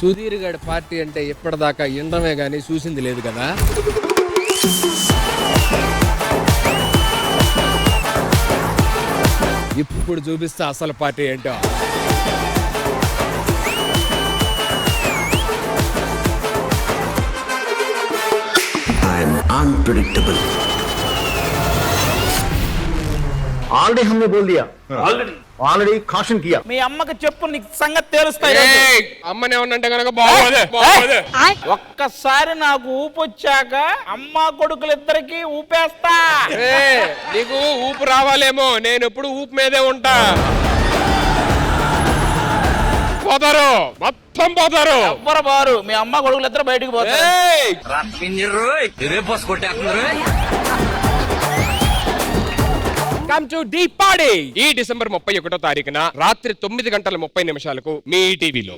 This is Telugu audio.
సుధీర్ గడ్ పార్టీ అంటే ఇప్పటిదాకా ఇండమే గానీ చూసింది లేదు కదా. ఇప్పుడు చూపిస్తా అసలు పార్టీ ఏంటో. अनप्रेडिक्टेबल। ऑलरेडी हमने बोल दिया, ऑलरेडी कॉशन किया। మీ అమ్మకి చెప్పు నీకు సంగతి తెలుస్తాయి. అమ్మనే ఉన్నంటే కనుక బాగోదే. ఒక్కసారి నాకు ఊపొచ్చాక అమ్మ కొడుకులిద్దరికి ఊపేస్తా. నీకు ఊపు రావాలేమో, నేను ఎప్పుడు ఊపు మీదే ఉంటా. పోతారు, మొత్తం పోతారు. ఎవ్వరు బారు, మీ అమ్మ కొడుకులిద్దరు బయటికి పోతారు. Come to the party. ఈ డిసెంబర్ 31వ తారీఖున రాత్రి 9 గంటల 30 నిమిషాలకు మీ టీవీలో.